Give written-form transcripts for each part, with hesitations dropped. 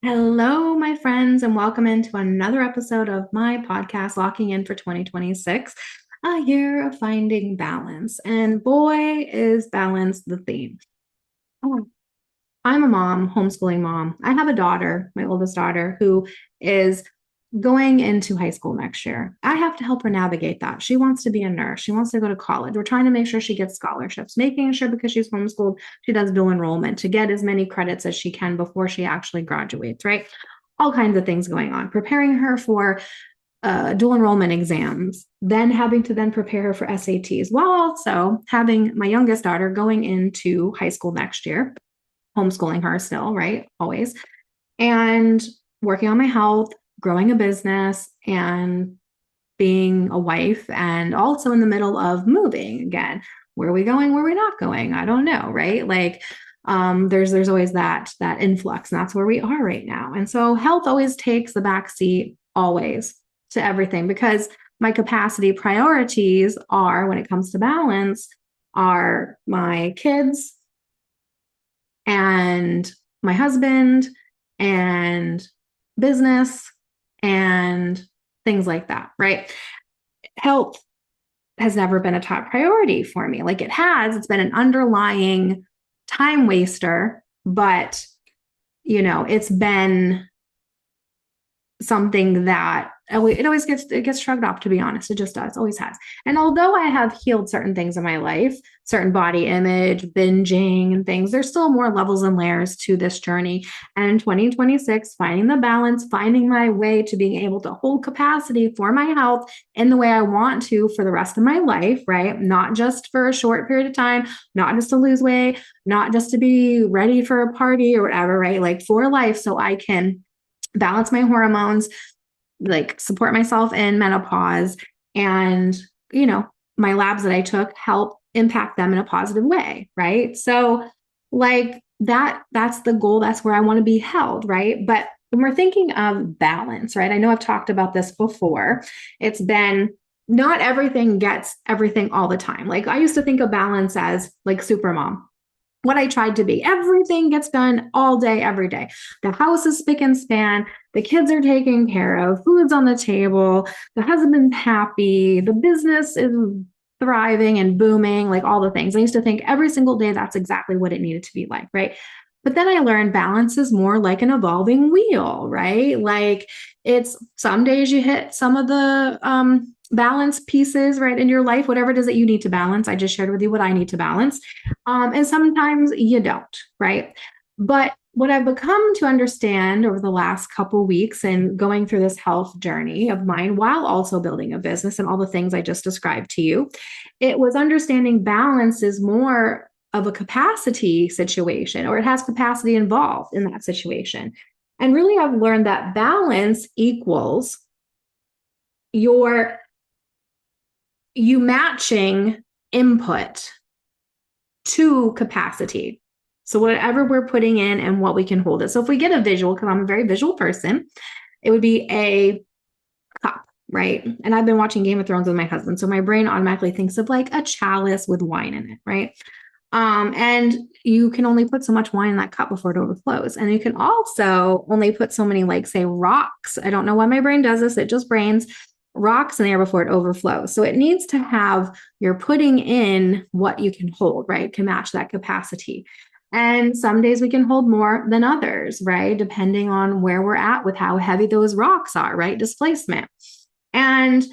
Hello, my friends, and welcome into another episode of my podcast, Locking In for 2026, a year of finding balance. And boy, is balance the theme. Oh, I'm a mom, homeschooling mom. I have a daughter, my oldest daughter, who is going into high school next year. I have to help her navigate that. She wants to be a nurse. She wants to go to college. We're trying to make sure she gets scholarships, making sure because she's homeschooled, she does dual enrollment to get as many credits as she can before she actually graduates, right? All kinds of things going on, preparing her for dual enrollment exams, then having to then prepare her for SATs, while also having my youngest daughter going into high school next year, homeschooling her still, right? Always. And working on my health, growing a business, and being a wife, and also in the middle of moving again. Where are we going? Where are we not going? I don't know, right? Like, there's always that influx, and that's where we are right now. And so health always takes the back seat, always, to everything, because my capacity priorities are, when it comes to balance, are my kids and my husband and business and things like that, right? Health has never been a top priority for me. Like, it's been an underlying time waster, but it's been something that it always gets shrugged off, to be honest. It just does, always has. And although I have healed certain things in my life, certain body image, binging and things, there's still more levels and layers to this journey. And in 2026, finding the balance, finding my way to being able to hold capacity for my health in the way I want to for the rest of my life, right? Not just for a short period of time, not just to lose weight, not just to be ready for a party or whatever, right? Like, for life, so I can balance my hormones, like support myself in menopause, and my labs that I took help impact them in a positive way, right? So, like, that's the goal. That's where I want to be held, right? But when we're thinking of balance, right? I know I've talked about this before. It's been, not everything gets everything all the time. Like, I used to think of balance as like super mom, what I tried to be. Everything gets done all day, every day. The house is spick and span. The kids are taken care of. Food's on the table. The husband's happy. The business is thriving and booming, like all the things. I used to think every single day that's exactly what it needed to be like, right? But then I learned balance is more like an evolving wheel, right? Like, it's some days you hit some of the balance pieces, right, in your life, whatever it is that you need to balance. I just shared with you what I need to balance. And sometimes you don't, right? But what I've become to understand over the last couple weeks and going through this health journey of mine, while also building a business and all the things I just described to you, it was understanding balance is more of a capacity situation, or it has capacity involved in that situation. And really, I've learned that balance equals you matching input to capacity. So whatever we're putting in and what we can hold it. So if we get a visual, because I'm a very visual person, it would be a cup, right? And I've been watching Game of Thrones with my husband, so my brain automatically thinks of like a chalice with wine in it, right? And you can only put so much wine in that cup before it overflows. And you can also only put so many, like, say, rocks. I don't know why my brain does this. It just brains rocks in there before it overflows. So it needs to have, you're putting in what you can hold, right? Can match that capacity. And some days we can hold more than others, right? Depending on where we're at with how heavy those rocks are, right? Displacement. And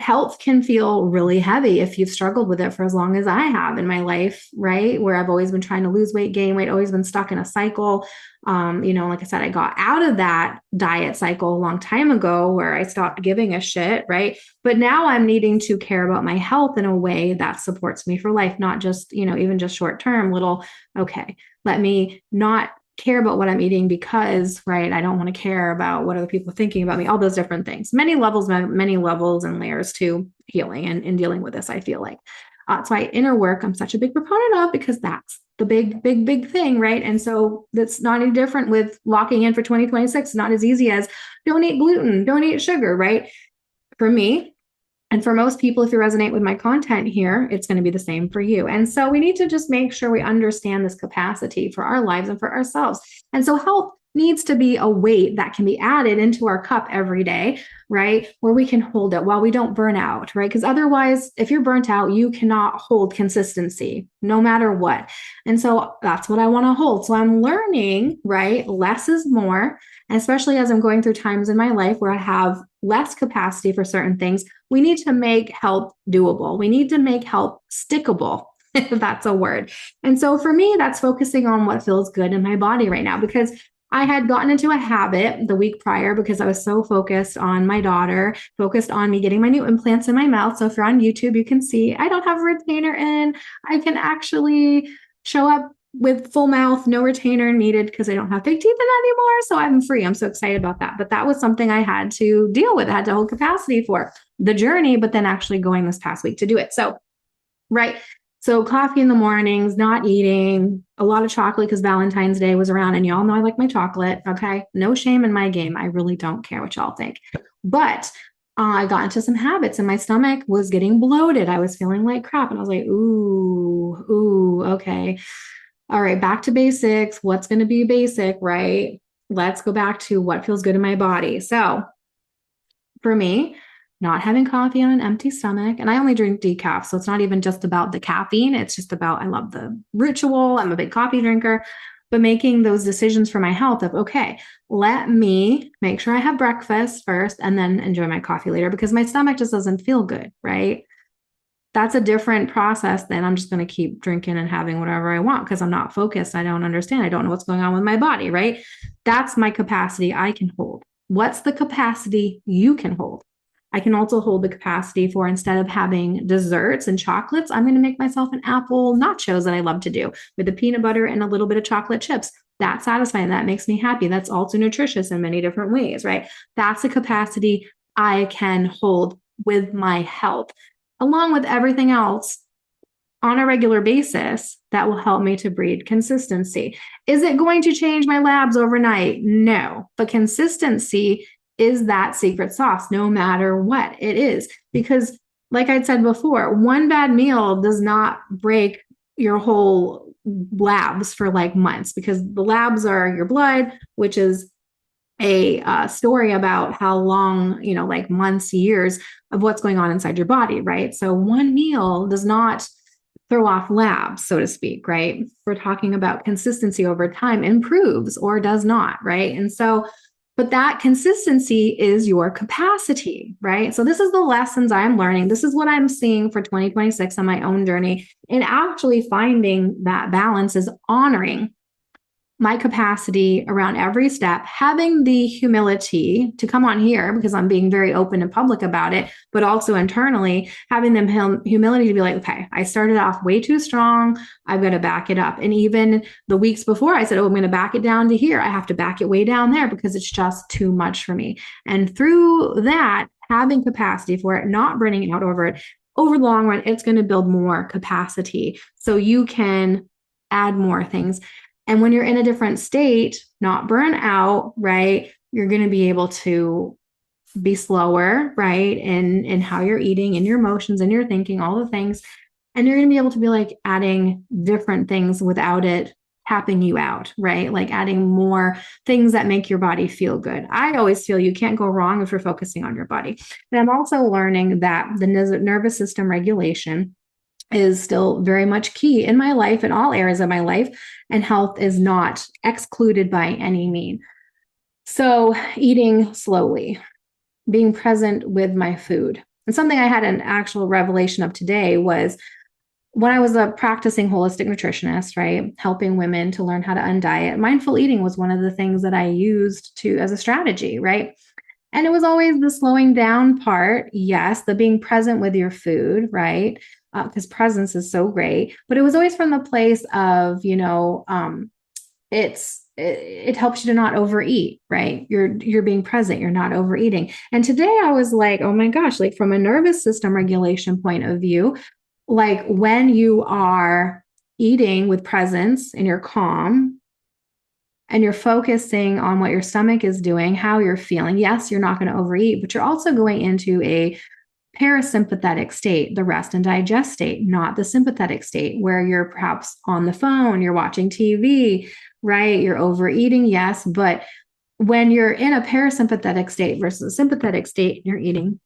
health can feel really heavy if you've struggled with it for as long as I have in my life, right? Where I've always been trying to lose weight, gain weight, always been stuck in a cycle. Like I said, I got out of that diet cycle a long time ago where I stopped giving a shit, right? But now I'm needing to care about my health in a way that supports me for life, not just, even just short term little, okay, let me not care about what I'm eating because, right, I don't want to care about what other people are thinking about me, all those different things. Many levels and layers to healing and dealing with this, I feel like. That's why inner work I'm such a big proponent of, because that's the big thing, right? And so that's not any different with locking in for 2026. Not as easy as don't eat gluten, don't eat sugar, right? For me, and for most people, if you resonate with my content here, it's going to be the same for you. And so we need to just make sure we understand this capacity for our lives and for ourselves. And so health needs to be a weight that can be added into our cup every day, right? Where we can hold it while we don't burn out, right? Because otherwise, if you're burnt out, you cannot hold consistency no matter what. And so that's what I want to hold. So I'm learning, right? Less is more. And especially as I'm going through times in my life where I have less capacity for certain things, we need to make help doable. We need to make help stickable, if that's a word. And so for me, that's focusing on what feels good in my body right now, because I had gotten into a habit the week prior because I was so focused on my daughter, focused on me getting my new implants in my mouth. So if you're on YouTube, you can see I don't have a retainer in. I can actually show up with full mouth, no retainer needed because I don't have big teeth in anymore. So I'm free. I'm so excited about that. But that was something I had to deal with. I had to hold capacity for the journey, but then actually going this past week to do it. So, right. So coffee in the mornings, not eating, a lot of chocolate because Valentine's Day was around, and y'all know I like my chocolate. Okay. No shame in my game. I really don't care what y'all think. But I got into some habits and my stomach was getting bloated. I was feeling like crap. And I was like, okay. All right, back to basics. What's going to be basic, right? Let's go back to what feels good in my body. So for me, not having coffee on an empty stomach, and I only drink decaf. So it's not even just about the caffeine. It's just about, I love the ritual. I'm a big coffee drinker, but making those decisions for my health of, okay, let me make sure I have breakfast first and then enjoy my coffee later because my stomach just doesn't feel good, right? That's a different process than I'm just going to keep drinking and having whatever I want because I'm not focused. I don't understand. I don't know what's going on with my body, right? That's my capacity I can hold. What's the capacity you can hold? I can also hold the capacity for, instead of having desserts and chocolates, I'm going to make myself an apple nachos that I love to do with the peanut butter and a little bit of chocolate chips. That's satisfying. That makes me happy. That's also nutritious in many different ways, right? That's a capacity I can hold with my health, along with everything else on a regular basis that will help me to breed consistency. Is it going to change my labs overnight? No, but consistency is that secret sauce, no matter what it is. Because like I said before, one bad meal does not break your whole labs for like months, because the labs are your blood, which is a story about how long, like months, years of what's going on inside your body, right? So one meal does not throw off labs, so to speak, right? We're talking about consistency over time improves or does not, right? And so, but that consistency is your capacity, right? So this is the lessons I'm learning. This is what I'm seeing for 2026 on my own journey. And actually finding that balance is honoring my capacity around every step, having the humility to come on here because I'm being very open and public about it, but also internally having the humility to be like, okay, I started off way too strong. I've got to back it up. And even the weeks before I said, oh, I'm going to back it down to here. I have to back it way down there because it's just too much for me. And through that, having capacity for it, not burning out over it, over the long run, it's going to build more capacity so you can add more things. And when you're in a different state, not burn out, right? You're going to be able to be slower, right? In how you're eating, in your emotions, in your thinking, all the things. And you're going to be able to be like adding different things without it tapping you out, right? Like adding more things that make your body feel good. I always feel you can't go wrong if you're focusing on your body. And I'm also learning that the nervous system regulation is still very much key in my life, in all areas of my life, and health is not excluded by any means. So eating slowly, being present with my food. And something I had an actual revelation of today was when I was a practicing holistic nutritionist, right? Helping women to learn how to undiet. Mindful eating was one of the things that I used as a strategy, right? And it was always the slowing down part. Yes, the being present with your food, right? Because presence is so great. But it was always from the place of, it helps you to not overeat, right? You're being present, you're not overeating. And today I was like, oh my gosh, like from a nervous system regulation point of view, like when you are eating with presence and you're calm, and you're focusing on what your stomach is doing, how you're feeling. Yes, you're not going to overeat, but you're also going into a parasympathetic state, the rest and digest state, not the sympathetic state where you're perhaps on the phone, you're watching TV, right? You're overeating, yes, but when you're in a parasympathetic state versus a sympathetic state, you're eating.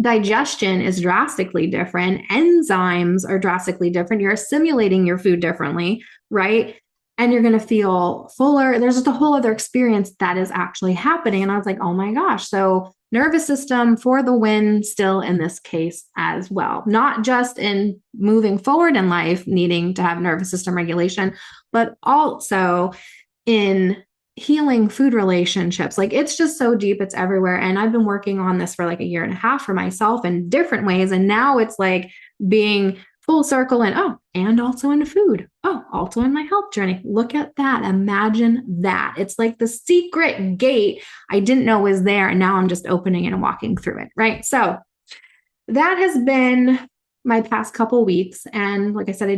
Digestion is drastically different. Enzymes are drastically different. You're assimilating your food differently, right? And you're going to feel fuller. There's just a whole other experience that is actually happening. And I was like, oh my gosh. So, nervous system for the win, still in this case as well. Not just in moving forward in life, needing to have nervous system regulation, but also in healing food relationships. Like it's just so deep, it's everywhere. And I've been working on this for like a year and a half for myself in different ways. And now it's like being full circle and and also in food. Oh, also in my health journey. Look at that. Imagine that. It's like the secret gate I didn't know was there. And now I'm just opening it and walking through it. Right. So that has been my past couple weeks. And like I said, I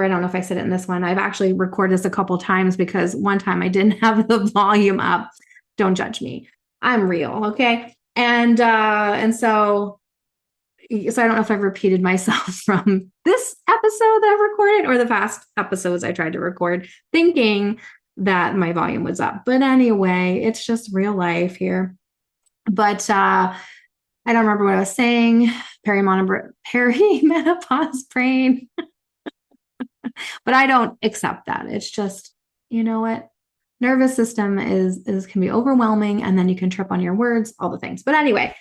don't know if I said it in this one. I've actually recorded this a couple times because one time I didn't have the volume up. Don't judge me. I'm real. Okay. So I don't know if I've repeated myself from this episode that I've recorded or the past episodes I tried to record, thinking that my volume was up. But anyway, it's just real life here. But I don't remember what I was saying. Perimenopause brain. But I don't accept that. It's just, you know what? Nervous system can be overwhelming, and then you can trip on your words, all the things. But anyway,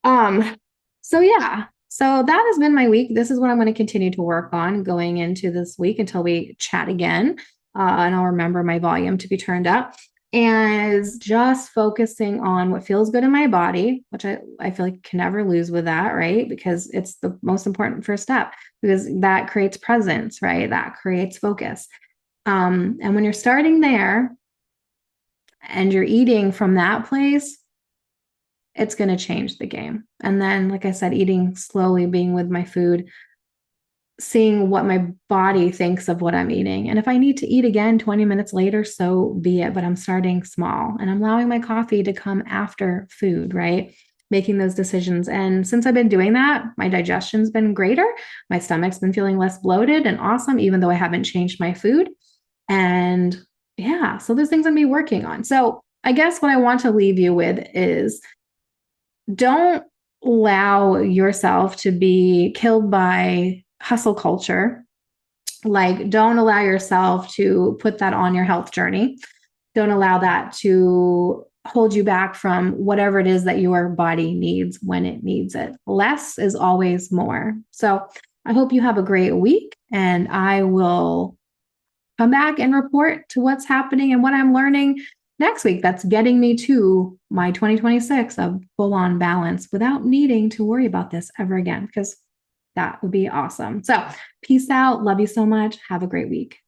so yeah. So that has been my week. This is what I'm going to continue to work on going into this week until we chat again. And I'll remember my volume to be turned up. And is just focusing on what feels good in my body, which I feel like can never lose with that, right? Because it's the most important first step, because that creates presence, right? That creates focus. And when you're starting there and you're eating from that place, it's going to change the game. And then, like I said, eating slowly, being with my food, seeing what my body thinks of what I'm eating. And if I need to eat again 20 minutes later, so be it. But I'm starting small and I'm allowing my coffee to come after food, right? Making those decisions. And since I've been doing that, my digestion's been greater. My stomach's been feeling less bloated and awesome, even though I haven't changed my food. And yeah, so there's things I'm be working on. So I guess what I want to leave you with is don't allow yourself to be killed by hustle culture. Like, don't allow yourself to put that on your health journey. Don't allow that to hold you back from whatever it is that your body needs when it needs it. Less is always more. So I hope you have a great week, and I will come back and report to what's happening and what I'm learning next week. That's getting me to my 2026 of full on balance without needing to worry about this ever again, because that would be awesome. So peace out. Love you so much. Have a great week.